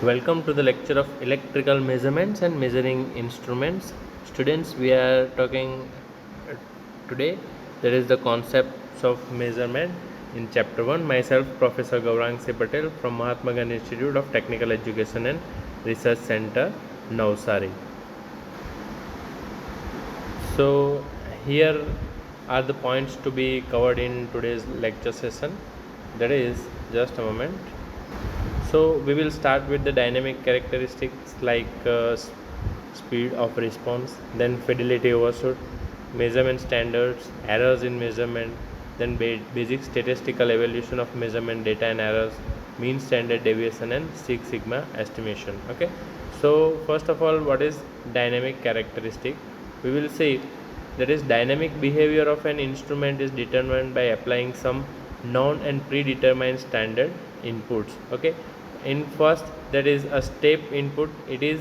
Welcome to the lecture of electrical measurements and measuring instruments. Students, we are talking today that is the concepts of measurement in chapter 1. Myself, Professor Gaurang C. Patel from Mahatma Gandhi Institute of Technical Education and Research Center, Navsari. So, here are the points to be covered in today's lecture session. That is, just a moment. So we will start with the dynamic characteristics like speed of response, then fidelity overshoot, measurement standards, errors in measurement, then basic statistical evaluation of measurement data and errors, mean standard deviation and Six Sigma estimation. Okay. So first of all, what is dynamic characteristic? We will see that is dynamic behavior of an instrument is determined by applying some known and predetermined standard inputs. Okay, in first, that is a step input. It is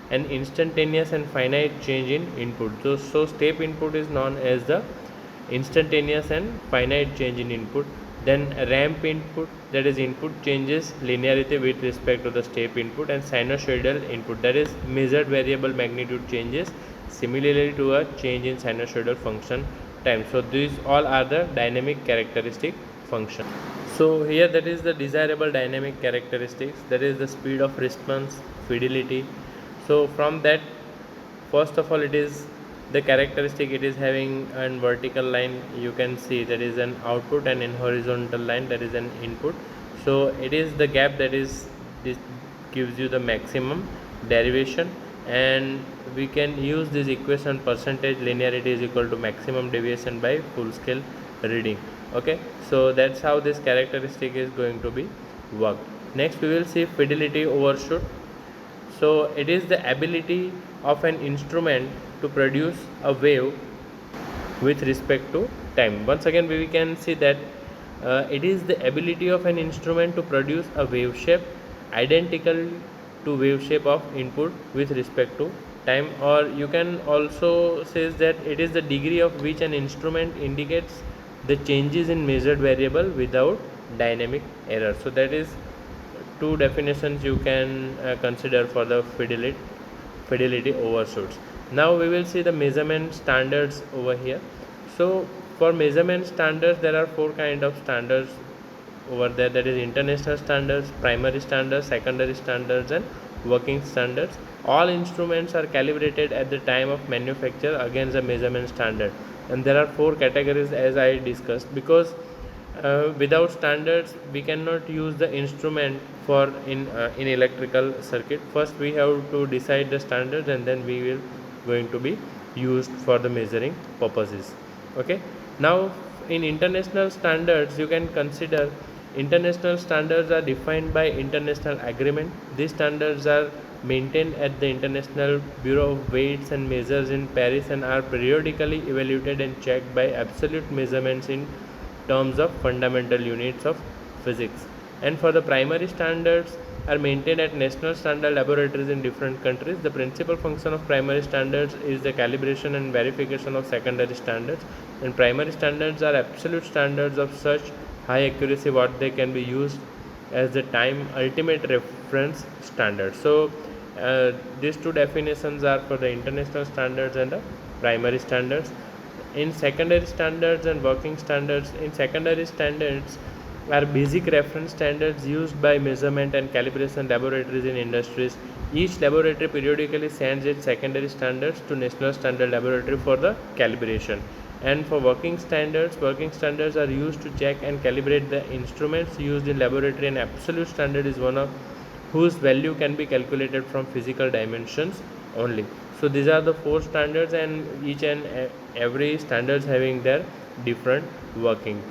an instantaneous and finite change in input. So step input is known as the instantaneous and finite change in input. Then ramp input, that is input changes linearity with respect to the step input, and sinusoidal input, that is measured variable magnitude changes similarly to a change in sinusoidal function time. So these all are the dynamic characteristic function. So here, that is the desirable dynamic characteristics, that is the speed of response, fidelity. So from that, first of all, it is the characteristic, it is having a vertical line, you can see that is an output, and in horizontal line, that is an input. So it is the gap that is this gives you the maximum derivation, and we can use this equation percentage linearity is equal to maximum deviation by full scale reading. Okay, so that's how this characteristic is going to be worked. Next we will see fidelity overshoot. So it is the ability of an instrument to produce a wave with respect to time. Once again, we can see that it is the ability of an instrument to produce a wave shape identical to wave shape of input with respect to time, or you can also say that it is the degree of which an instrument indicates the changes in measured variable without dynamic error. So that is two definitions you can consider for the fidelity overshoots. Now we will see the measurement standards over here. So for measurement standards, there are four kind of standards over there, that is international standards, primary standards, secondary standards, and working standards. All instruments are calibrated at the time of manufacture against the measurement standard, and there are four categories as I discussed, because without standards we cannot use the instrument for in electrical circuit. First we have to decide the standards, and then we will going to be used for the measuring purposes. Okay, now in international standards, you can consider international standards are defined by international agreement. These standards are maintained at the International Bureau of Weights and Measures in Paris, and are periodically evaluated and checked by absolute measurements in terms of fundamental units of physics. And for the primary standards are maintained at national standard laboratories in different countries. The principal function of primary standards is the calibration and verification of secondary standards, and primary standards are absolute standards of such high accuracy what they can be used as the time ultimate reference standard. So these two definitions are for the international standards and the primary standards. In secondary standards and working standards, in secondary standards are basic reference standards used by measurement and calibration laboratories in industries. Each laboratory periodically sends its secondary standards to National Standard Laboratory for the calibration. And for working standards are used to check and calibrate the instruments used in laboratory, and absolute standard is one of whose value can be calculated from physical dimensions only. So these are the four standards, and each and every standards having their different working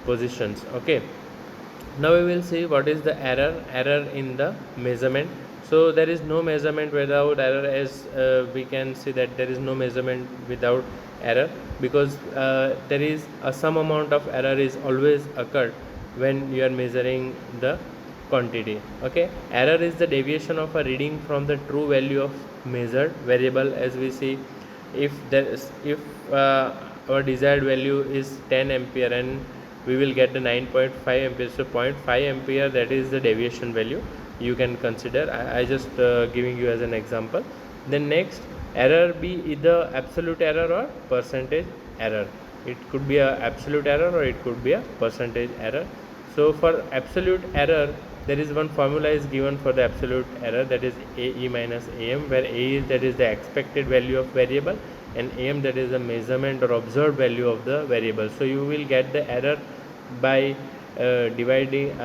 positions. Okay, now we will see what is the error in the measurement. So there is no measurement without error, as we can see that there is no measurement without error, because there is some amount of error is always occurred when you are measuring the quantity. Okay, error is the deviation of a reading from the true value of measured variable. As we see, if our desired value is 10 ampere, and we will get the 9.5 ampere. So 0.5 ampere, that is the deviation value you can consider. I just giving you as an example. Then next, error be either absolute error or percentage error. It could be a absolute error or it could be a percentage error. So for absolute error, there is one formula is given for the absolute error, that is AE minus AM, where AE is, that is the expected value of variable, and AM, that is the measurement or observed value of the variable. So you will get the error by dividing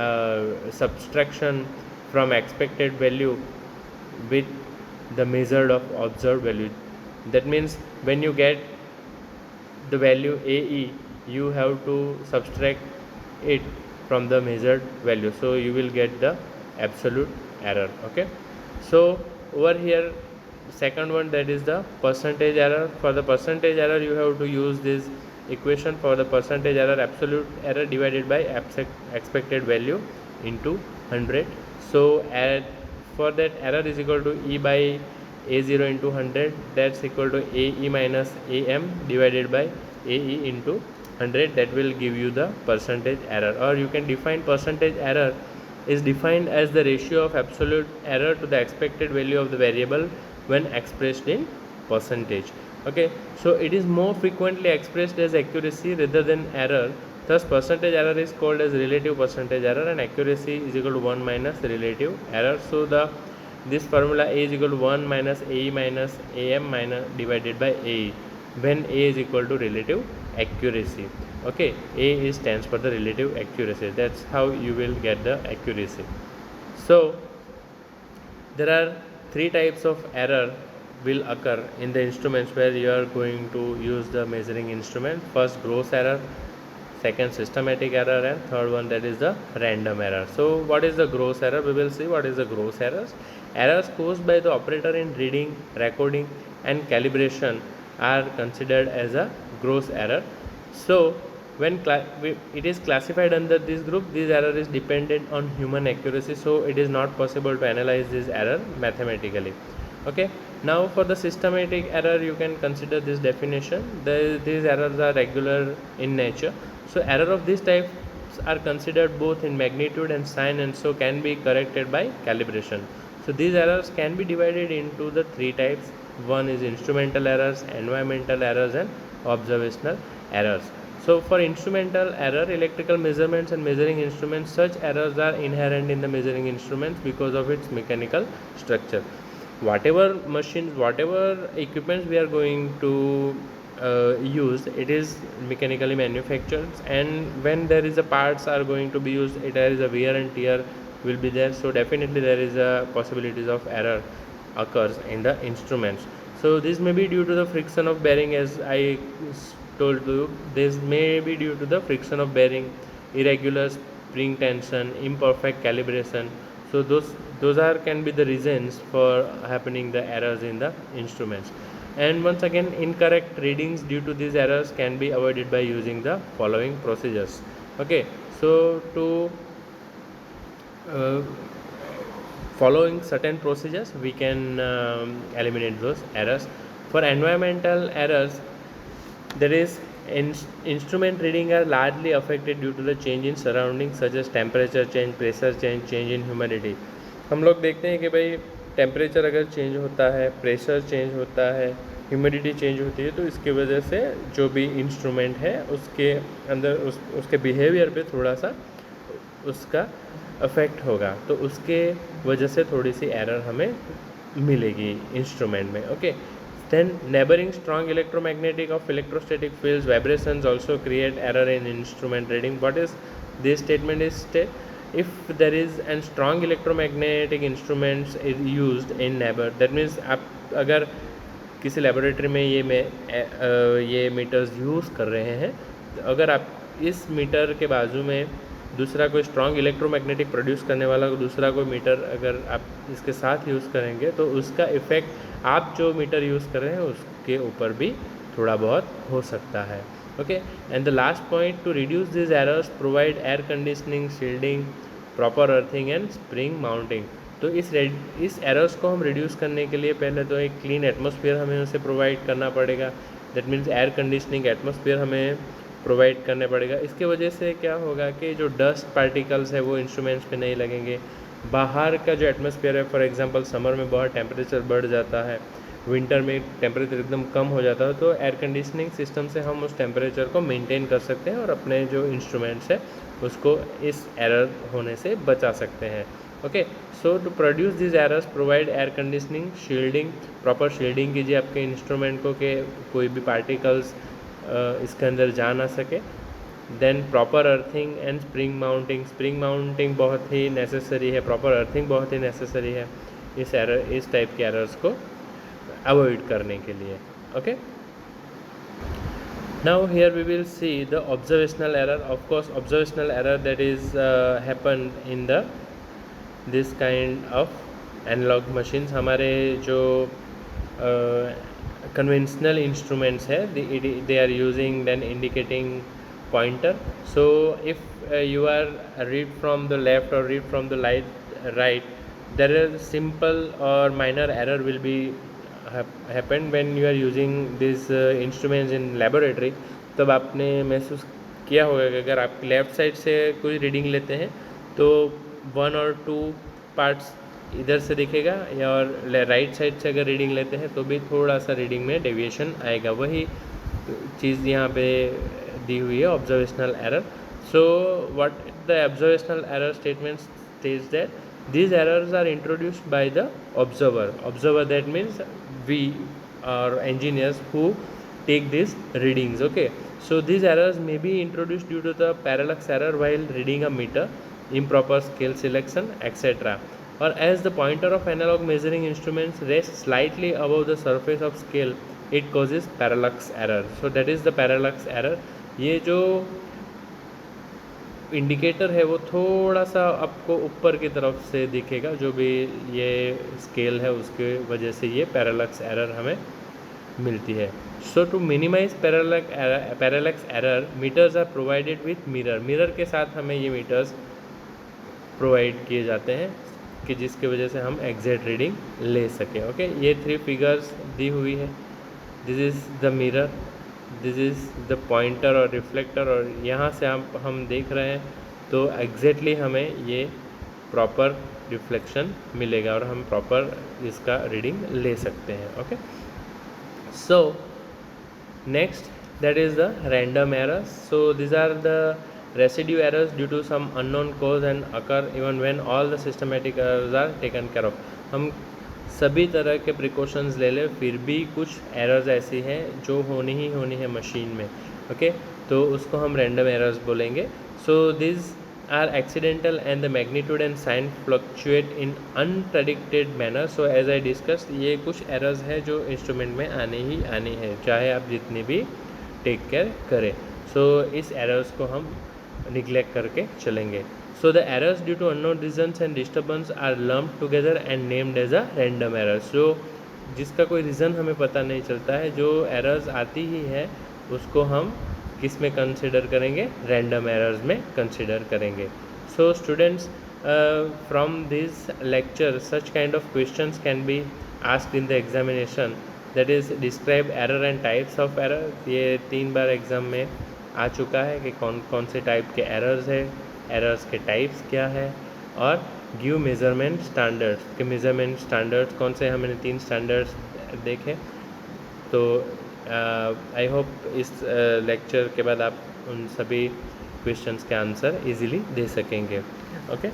subtraction from expected value with the measured of observed value. That means when you get the value AE, you have to subtract it from the measured value, so you will get the absolute error. Okay, so over here second one, that is the percentage error. For the percentage error, you have to use this equation for the percentage error: absolute error divided by expected value into 100. So for that, error is equal to E by A0 into 100, that's equal to AE minus AM divided by AE into 100. That will give you the percentage error. Or you can define percentage error is defined as the ratio of absolute error to the expected value of the variable when expressed in percentage. Okay, so it is more frequently expressed as accuracy rather than error. Thus percentage error is called as relative percentage error, and accuracy is equal to 1 minus relative error. So this formula A is equal to 1 minus AE minus AM minus divided by AE, when A is equal to relative accuracy. Okay, A stands for the relative accuracy. That's how you will get the accuracy. So there are three types of error will occur in the instruments where you are going to use the measuring instrument. First, gross error; second, systematic error; and third one, that is the random error. So what is the gross error? We will see what is the gross errors. Errors caused by the operator in reading, recording and calibration are considered as a gross error. So when it is classified under this group, this error is dependent on human accuracy, so it is not possible to analyze this error mathematically. Okay, now for the systematic error, you can consider this definition. These errors are regular in nature. So error of this type are considered both in magnitude and sign, and so can be corrected by calibration. So these errors can be divided into the three types. One is instrumental errors, environmental errors and observational errors. So for instrumental error, electrical measurements and measuring instruments, such errors are inherent in the measuring instruments because of its mechanical structure. Whatever machines, whatever equipments we are going to use, it is mechanically manufactured, and when there is a parts are going to be used, there is a wear and tear will be there. So definitely there is a possibilities of error occurs in the instruments. So this may be due to the friction of bearing, as I told you. This may be due to the friction of bearing, irregular spring tension, imperfect calibration. So those are can be the reasons for happening the errors in the instruments. And once again, incorrect readings due to these errors can be avoided by using the following procedures. Okay, so to following certain procedures, we can eliminate those errors. For environmental errors, there is instrument reading are largely affected due to the change in surroundings such as temperature change, pressure change, change in humidity. हम लोग देखते हैं कि भाई temperature अगर change होता है, pressure change होता है, ह्यूमिडिटी चेंज होती है, तो इसकी वजह से जो भी इंस्ट्रूमेंट है उसके अंदर उसके बिहेवियर पे थोड़ा सा उसका अफेक्ट होगा, तो उसके वजह से थोड़ी सी एरर हमें मिलेगी इंस्ट्रूमेंट में. Okay, then neighboring strong electromagnetic of electrostatic fields vibrations also create error in instrument reading. What is this statement is state? If there is a strong electromagnetic instruments is used in neighbor, that means आप अगर किसी laboratory में ये metres use कर रहे हैं, तो अगर आप इस मीटर के बाजू में दूसरा कोई स्ट्रॉन्ग इलेक्ट्रोमैग्नेटिक प्रोड्यूस करने वाला दूसरा कोई मीटर अगर आप इसके साथ यूज़ करेंगे, तो उसका इफ़ेक्ट आप जो मीटर यूज़ कर रहे हैं उसके ऊपर भी थोड़ा बहुत हो सकता है. Okay, and the last point, to reduce this errors provide air conditioning, shielding, proper earthing and spring mounting. तो इस एरर्स को हम रिड्यूस करने के लिए पहले तो एक क्लीन एटमॉस्फेयर हमें उसे प्रोवाइड करना पड़ेगा. That means air conditioning atmosphere हमें प्रोवाइड करने पड़ेगा। इसके वजह से क्या होगा कि जो डस्ट पार्टिकल्स है वो इंस्ट्रूमेंट्स पे नहीं लगेंगे। बाहर का जो एटमॉस्फेयर है, फॉर एग्जांपल समर में बहुत टेम्परेचर बढ़ जाता है, विंटर में टेम्परेचर एकदम कम हो जाता है, तो एयर कंडीशनिंग सिस्टम से हम उस टेम्परेचर को मेंटेन कर सकते हैं और अपने जो इंस्ट्रूमेंट्स है उसको इस एरर होने से बचा सकते हैं। Okay, so to produce this errors provide air conditioning shielding, proper shielding कीजिए आपके इंस्ट्रूमेंट को कि कोई भी पार्टिकल्स इसके अंदर जा ना सके। Then proper earthing and spring mounting बहुत ही नेसेसरी है, प्रॉपर अर्थिंग बहुत ही नेसेसरी है इस टाइप के एरर्स को अवॉइड करने के लिए। Okay, now here we will see the observational error. Of course observational error that is happened in the this kind of analog machines. हमारे जो conventional instruments है, they are using then indicating pointer. So if you are read from the left or read from the right, there is simple or minor error will be happen when you are using these instruments in laboratory. तब आपने महसूस किया होगा कि अगर आप left side से कोई रीडिंग लेते हैं तो 1 और 2 पार्ट्स इधर से दिखेगा, या और राइट साइड से अगर रीडिंग लेते हैं तो भी थोड़ा सा रीडिंग में डेविएशन आएगा। वही चीज़ यहाँ पे दी हुई है observational error. So what the observational error statement states that these errors are introduced by the observer, that means we are engineers who take these readings. Okay, so these errors may be introduced due to the parallax error while reading a meter, improper scale selection, etc., or as the pointer of analog measuring instruments rests slightly above the surface of scale, it causes parallax error. So that is the parallax error. ये जो indicator है वो थोड़ा सा आपको ऊपर की तरफ से दिखेगा, जो भी ये स्केल है उसके वजह से ये पैरेलक्स एरर हमें मिलती है। So to minimize parallax error meters are provided with mirror के साथ हमें ये मीटर्स प्रोवाइड किए जाते हैं कि जिसकी वजह से हम एग्जैक्ट रीडिंग ले सकें। ओके, ये 3 फिगर्स दी हुई है। This is the mirror, this is the pointer और रिफ्लेक्टर, और यहाँ से हम देख रहे हैं तो एग्जैक्टली हमें ये प्रॉपर रिफ्लेक्शन मिलेगा और हम प्रॉपर इसका रीडिंग ले सकते हैं। Okay, so next that is the random errors. So these are the residue errors due to some unknown cause and occur even when all the systematic errors are taken care of. हम सभी तरह के precautions ले लें फिर भी कुछ errors ऐसी हैं जो होनी ही होनी है मशीन में. ओके, तो उसको हम रैंडम एरर्स बोलेंगे. So this are accidental and the magnitude and sign fluctuate in unpredicted manner. So as I discussed, ये कुछ एरर्स हैं जो इंस्ट्रूमेंट में आनी ही आनी है चाहे आप जितनी भी टेक केयर करें. सो इस एरर्स को हम निगलेक्ट करके चलेंगे. So the errors due to unknown reasons and disturbance are lumped together and named as a random error. So जिसका कोई रीज़न हमें पता नहीं चलता है, जो एरर्स आती ही है उसको हम किस में कंसिडर करेंगे, रैंडम एरर्स में कंसिडर करेंगे. So students, from this lecture such kind of questions can be asked in the examination, that is describe error and types of error. ये 3 बार एग्ज़ाम में आ चुका है कि कौन कौन से टाइप के एरर्स है, एरर्स के टाइप्स क्या है, और गिव मेज़रमेंट स्टैंडर्ड्स के मेज़रमेंट स्टैंडर्ड्स कौन से, हमने 3 स्टैंडर्ड्स देखे. तो आई होप इस लेक्चर के बाद आप उन सभी क्वेश्चंस के आंसर इजीली दे सकेंगे. ओके.